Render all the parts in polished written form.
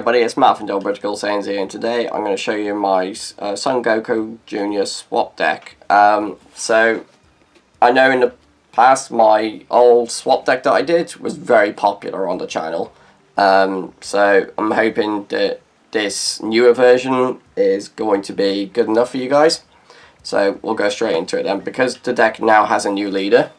Everybody, it's Matt from Britical Saiyans here, and today I'm going to show you my Son Goku Jr. swap deck. So, I know in the past my old swap deck that I did was very popular on the channel. So I'm hoping that this newer version is going to be good enough for you guys. So we'll go straight into it then. Because the deck now has a new leader,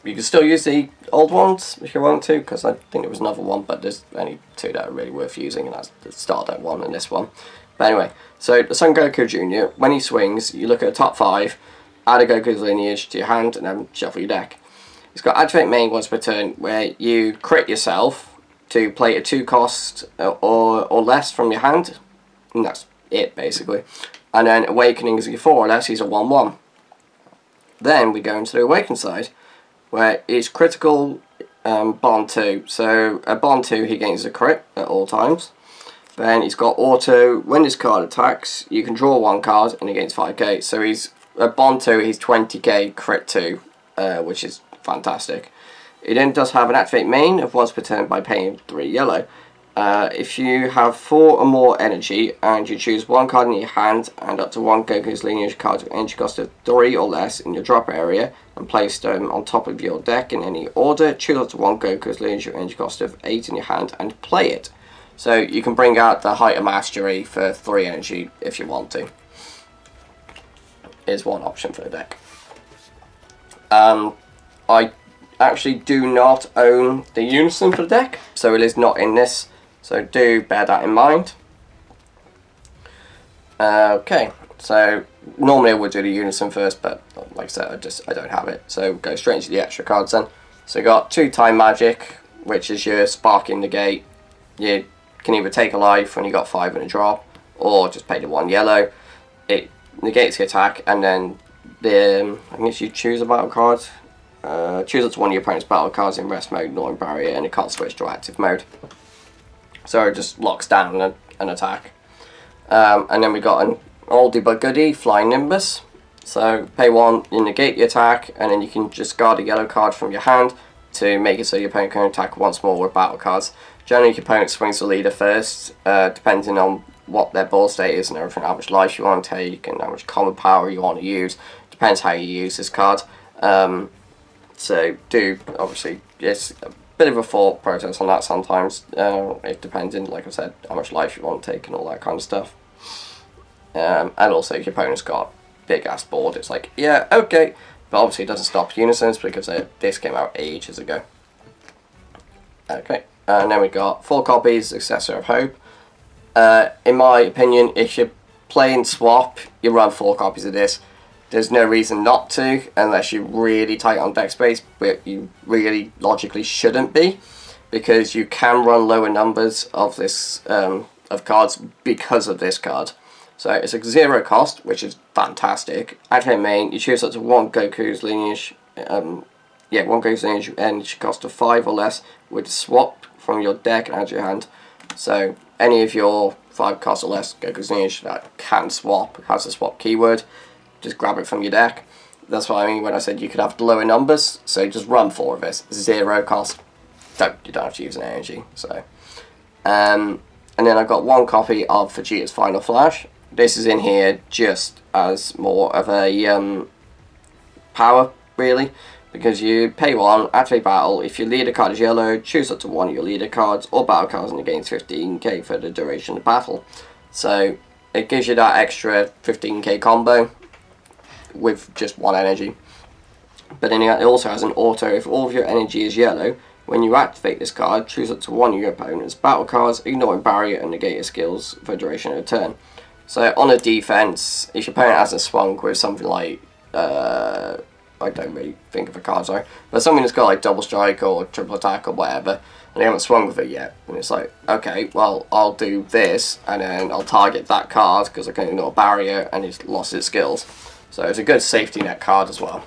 you can still use the old ones if you want to, because I think there was another one, but there's only two that are really worth using, and that's the Starter one and this one. But anyway, so the Son Goku Jr., when he swings, you look at the top 5, add a Goku's lineage to your hand, and then shuffle your deck. It's got activate main once per turn, where you crit yourself to play a 2 cost or less from your hand, and that's it basically. And then awakening is your 4 or less, he's a 1/1. Then we go into the awaken side, where it's critical bond 2. So at bond 2 he gains a crit at all times. Then he's got auto, when this card attacks you can draw 1 card and he gains 5k. So he's at bond 2 he's 20k crit 2, which is fantastic. He then does have an activate main of once per turn by paying 3 yellow. If you have 4 or more energy and you choose 1 card in your hand and up to 1 Goku's lineage card with energy cost of 3 or less in your drop area and place them on top of your deck in any order, choose up to 1 Goku's lineage with energy cost of 8 in your hand and play it. So you can bring out the Height of Mastery for 3 energy if you want to. Is one option for the deck. I actually do not own the Unison for the deck, so it is not in this. So do bear that in mind. Okay, so normally I would do the Unison first, but like I said, I don't have it. So go straight into the extra cards then. So you got 2 Time Magic, which is your Sparking Negate. You can either take a life when you got 5 in a drop, or just pay the 1 yellow. It negates the attack, and then I guess you choose a battle card. Choose up to 1 of your opponent's battle cards in rest mode, not in barrier, and it can't switch to active mode. So it just locks down an attack. And then we got an oldie but goodie, Flying Nimbus. So pay 1, you negate the attack, and then you can just guard a yellow card from your hand to make it so your opponent can attack once more with battle cards. Generally your opponent swings the leader first, depending on what their ball state is and everything, how much life you want to take and how much common power you want to use. Depends how you use this card. So obviously, it's a bit of a thought process on that sometimes. It depends on, like I said, how much life you want to take and all that kind of stuff. And also if your opponent's got a big ass board, it's like, yeah, okay. But obviously it doesn't stop Unisons because this came out ages ago. Okay, and then we got 4 copies, Successor of Hope. In my opinion, if you're playing swap, you run 4 copies of this. There's no reason not to, unless you're really tight on deck space, but you really logically shouldn't be, because you can run lower numbers of this of cards because of this card. So it's a 0 cost, which is fantastic. Activate main, you choose up to 1 Goku's lineage, 1 Goku's lineage energy cost of 5 or less with swap from your deck and add to your hand. So any of your 5 cost or less Goku's lineage that can swap, has a swap keyword, just grab it from your deck. That's what I mean when I said you could have lower numbers. So just run 4 of this. 0 cost. You don't have to use an energy. So, and then I've got 1 copy of Vegeta's Final Flash. This is in here just as more of a power, really, because you pay 1, activate battle. If your leader card is yellow, choose up to 1 of your leader cards or battle cards and it gains 15k for the duration of battle. So it gives you that extra 15k combo with just 1 energy. But then it also has an auto. If all of your energy is yellow, when you activate this card, choose up to 1 of your opponent's battle cards, ignoring barrier and negate your skills for the duration of a turn. So on a defense, if your opponent hasn't swung with something like I don't really think of a card, sorry, but something that's got like double strike or triple attack or whatever, and they haven't swung with it yet, and it's like, okay, well, I'll do this and then I'll target that card because I can ignore barrier and it's lost its skills. So it's a good safety net card as well.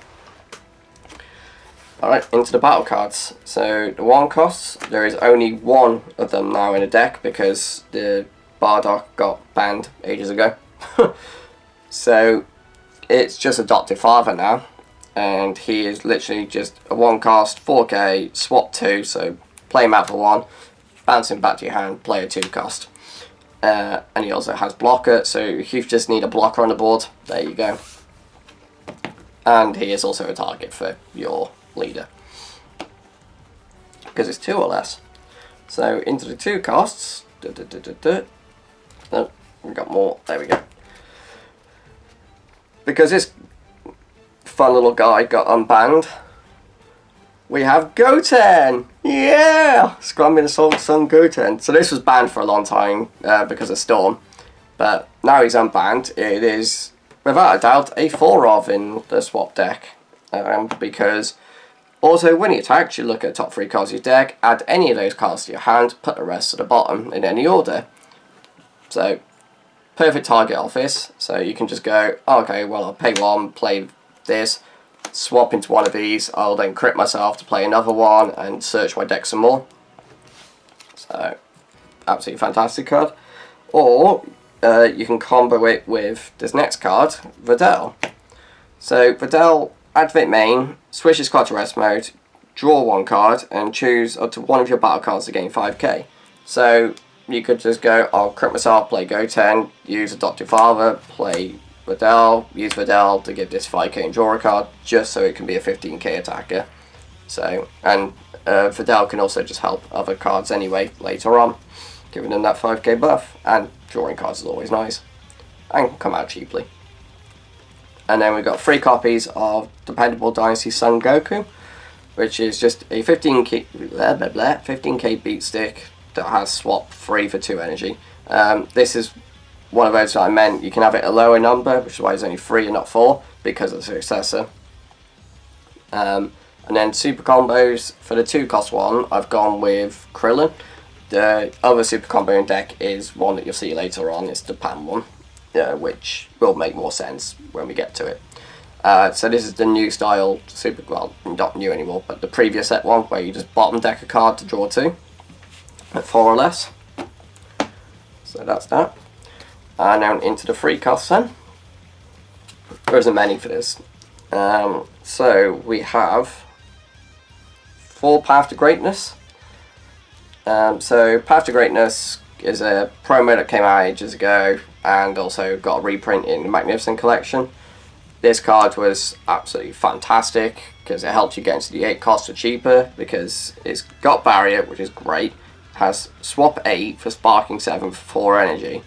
Alright, into the battle cards. So the 1 costs, there is only 1 of them now in the deck because the Bardock got banned ages ago. So it's just Adoptive Father now, and he is literally just a 1 cost, 4k, swap 2, so play him out for 1, bouncing back to your hand, play a 2 cost. And he also has blocker, so if you just need a blocker on the board, there you go. And he is also a target for your leader, because it's 2 or less. So into the 2 costs. Oh, we got more. There we go. Because this fun little guy got unbanned, we have Goten! Yeah! Scrumbing Assault Sun Goten. So this was banned for a long time because of Storm. But now he's unbanned. It is, without a doubt, a 4-of in the swap deck. Because also when he attacks, you look at the top 3 cards of your deck, add any of those cards to your hand, put the rest to the bottom in any order. So, perfect target office. So you can just go, oh, okay, well, I'll pay 1, play this, swap into one of these, I'll then crit myself to play another one and search my deck some more. So, absolutely fantastic card. Or, you can combo it with this next card, Videl. So, Videl, activate main, switch this card to rest mode, draw 1 card, and choose up to 1 of your battle cards to gain 5k. So, you could just go, I'll crit myself, play Goten, use Adoptive Father, play Videl, use Videl to give this 5k and draw a card, just so it can be a 15k attacker. So, and Videl can also just help other cards anyway later on, giving them that 5k buff, and drawing cards is always nice, and can come out cheaply. And then we've got 3 copies of Dependable Dynasty Son Goku, which is just a 15k beat stick that has swap 3 for 2 energy. This is one of those that I meant you can have it a lower number, which is why it's only 3 and not 4, because of the successor. And then super combos, for the 2 cost one, I've gone with Krillin. The other super combo in deck is one that you'll see later on, it's the Pan one, which will make more sense when we get to it. So this is the new style super, well, not new anymore, but the previous set one, where you just bottom deck a card to draw 2 at 4 or less. So that's that. And now into the 3 costs then. There isn't many for this. So we have 4 Path to Greatness. So Path to Greatness is a promo that came out ages ago, and also got a reprint in the Magnificent Collection. This card was absolutely fantastic because it helps you get into the 8 cost or cheaper, because it's got Barrier, which is great. It has swap 8 for sparking 7 for 4 energy.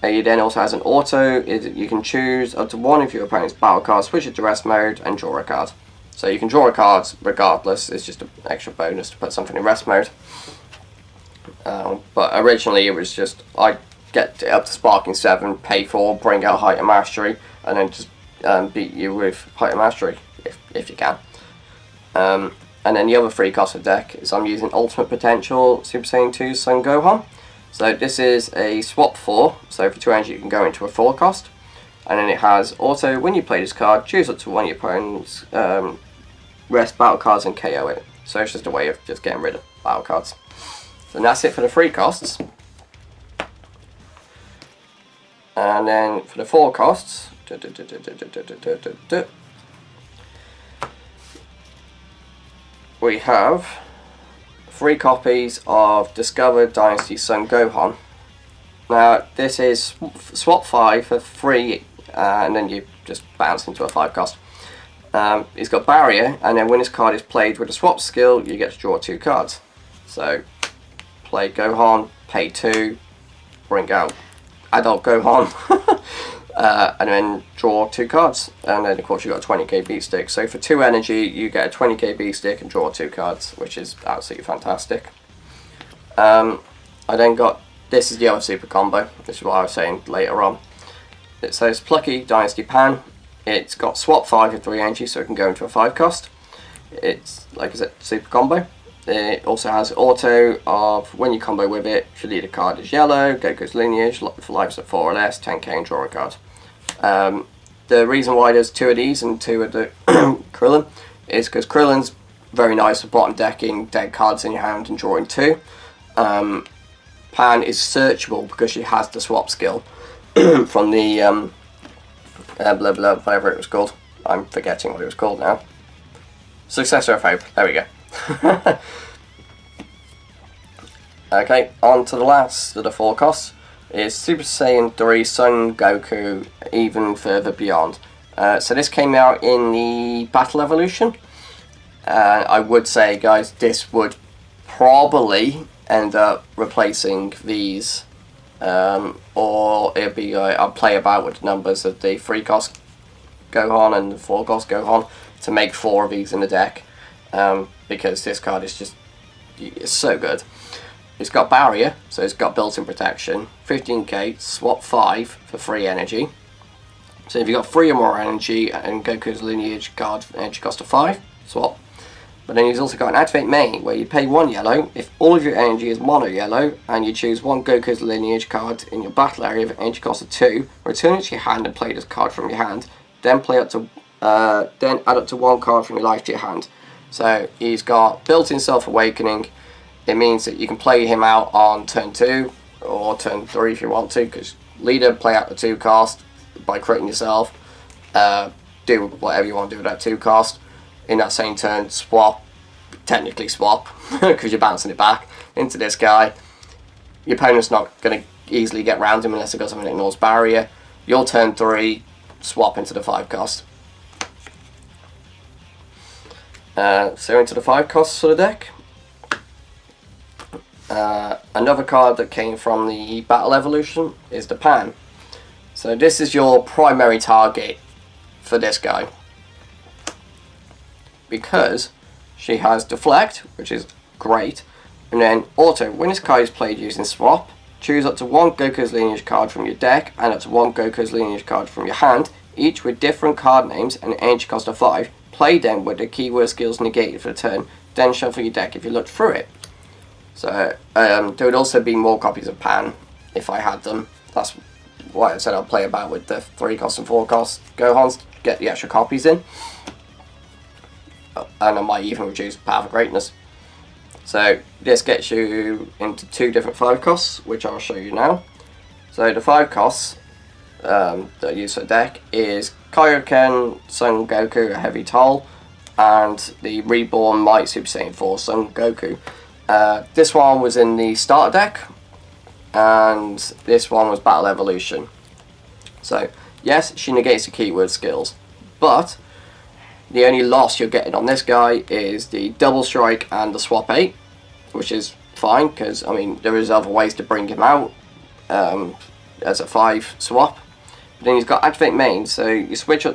It then also has an auto. You can choose up to 1 of your opponent's battle cards, switch it to rest mode, and draw a card. So you can draw a card regardless, it's just an extra bonus to put something in rest mode. But originally it was just, I'd get it up to sparking 7, pay 4, bring out Height of Mastery, and then just beat you with Height of Mastery, if you can. And then the other 3 cost of deck is I'm using Ultimate Potential Super Saiyan 2 Son Gohan. So this is a swap 4, so for 2 energy you can go into a 4 cost. And then it has auto, when you play this card, choose up to 1 of your opponent's rest battle cards and KO it. So it's just a way of just getting rid of battle cards. So that's it for the 3 costs. And then for the 4 costs, we have 3 copies of Discovered Dynasty Son Gohan. Now this is swap 5 for 3, and then you just bounce into a 5 cost. He's got Barrier, and then when this card is played with a swap skill, you get to draw 2 cards. So play Gohan, pay 2, bring out Adult Gohan, and then draw 2 cards. And then of course you've got a 20k beat stick. So for 2 energy you get a 20k beat stick and draw 2 cards, which is absolutely fantastic. I then got, this is the other super combo, this is what I was saying later on. It says Plucky Dynasty Pan. It's got swap 5 for 3 energy, so it can go into a 5 cost. It's, like I said, super combo. It also has auto of, when you combo with it, if your leader card is yellow, Goku's lineage, for lives at 4 or less, 10k and draw a card. The reason why there's 2 of these and 2 of the Krillin is because Krillin's very nice for bottom decking dead cards in your hand and drawing 2. Pan is searchable because she has the swap skill from the blah blah, whatever it was called. I'm forgetting what it was called now. Successor of Hope, there we go. Okay, on to the last of the 4 costs is Super Saiyan 3 Son Goku Even Further Beyond. So this came out in the Battle Evolution. I would say, guys, this would probably end up replacing these, or it'd be I'll play about with the numbers of the 3 cost Gohan and the 4 cost Gohan to make 4 of these in the deck, because this card is just, it's so good. It's got barrier, so it's got built-in protection. 15k, swap 5 for free energy. So if you've got 3 or more energy and Goku's lineage card energy cost of 5, swap. But then he's also got an activate main where you pay 1 yellow if all of your energy is mono yellow and you choose 1 Goku's lineage card in your battle area with energy cost of 2, return it to your hand and play this card from your hand. Then play up to then add up to 1 card from your life to your hand. So he's got built-in self-awakening. It means that you can play him out on turn 2 or turn 3 if you want to, because leader, play out the 2 cost by critting yourself, do whatever you want to do with that 2 cost. In that same turn, swap, technically swap, because you're bouncing it back into this guy. Your opponent's not going to easily get around him unless they've got something that ignores barrier. Your turn 3, swap into the 5 cost. So into the 5 costs of the deck. Another card that came from the Battle Evolution is the Pan. So this is your primary target for this guy, because she has Deflect, which is great, and then Auto. When this card is played using Swap, choose up to 1 Goku's lineage card from your deck and up to 1 Goku's lineage card from your hand, each with different card names and an energy cost of 5. Play them with the keyword skills negated for the turn, then shuffle your deck if you look through it. So there would also be more copies of Pan if I had them. That's why I said I'll play about with the 3 cost and 4 cost Gohans to get the extra copies in. And I might even reduce Power for Greatness. So this gets you into 2 different 5 costs, which I'll show you now. So the 5 costs that I use for the deck is Kaioken Son Goku, a heavy toll, and the Reborn Might Super Saiyan 4 Son Goku. This one was in the starter deck, and this one was Battle Evolution. So yes, she negates the keyword skills, but the only loss you're getting on this guy is the double strike and the swap 8, which is fine, because I mean there is other ways to bring him out as a 5 swap. But then he's got activate main, so you switch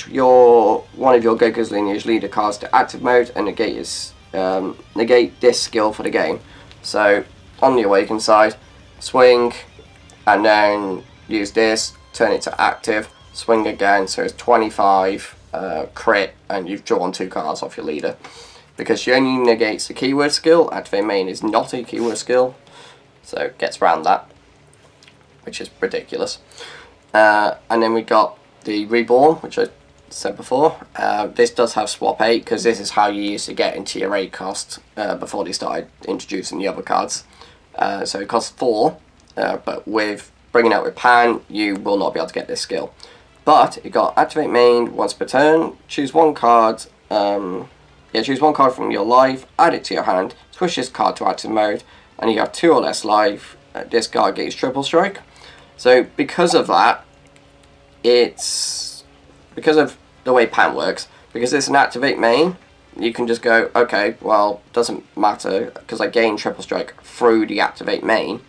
your one of your Goku's lineage leader cards to active mode and negate this skill for the game. So on the awaken side, swing and then use this, turn it to active, swing again, so it's 25 crit, and you've drawn 2 cards off your leader. Because she only negates the keyword skill, activate main is not a keyword skill, so it gets around that, which is ridiculous. And then we got the Reborn, which I said before. This does have swap 8, because this is how you used to get into your 8 cost before they started introducing the other cards. So it costs 4, but with bringing out with Pan, you will not be able to get this skill. But it got activate main once per turn. Choose 1 card. Choose 1 card from your life. Add it to your hand. Switch this card to active mode, and you have 2 or less life. This card gets triple strike. So because of that, it's because of the way Pan works. Because it's an activate main, you can just go, okay, well, doesn't matter because I gain triple strike through the activate main.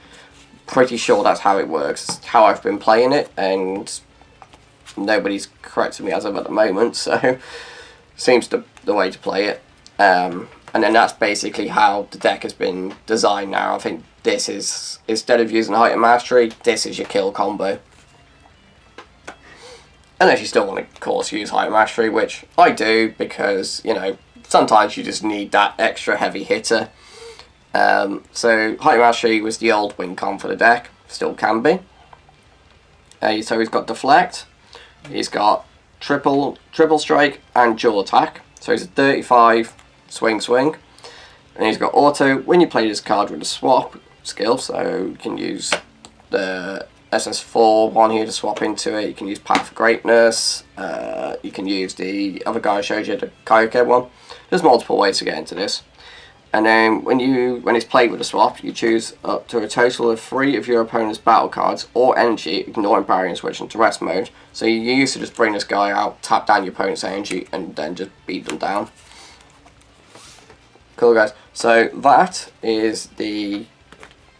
Pretty sure that's how it works. It's how I've been playing it, and nobody's corrected me as of at the moment, so seems the way to play it. And then that's basically how the deck has been designed now. I think this is, instead of using Height of Mastery, this is your kill combo. Unless you still want to, of course, use Height of Mastery, which I do, because, you know, sometimes you just need that extra heavy hitter. So Height of Mastery was the old win con for the deck, still can be. So he's got Deflect, he's got triple strike and dual attack, so he's a 35 swing, and he's got auto when you play this card with a swap skill, so you can use the SS4 one here to swap into it. You can use Path for Greatness, you can use the other guy I showed you, the Kaioken one. There's multiple ways to get into this. And then when it's played with a swap, you choose up to a total of 3 of your opponent's battle cards or energy, ignoring barrier and switch into rest mode. So you used to just bring this guy out, tap down your opponent's energy, and then just beat them down. Cool, guys. So that is the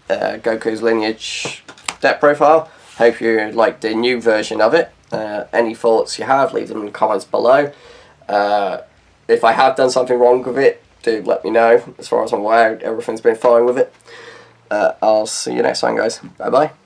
Goku's Lineage deck profile. Hope you like the new version of it. Any thoughts you have, leave them in the comments below. If I have done something wrong with it, do let me know. As far as I'm aware, everything's been fine with it. I'll see you next time, guys. Bye bye.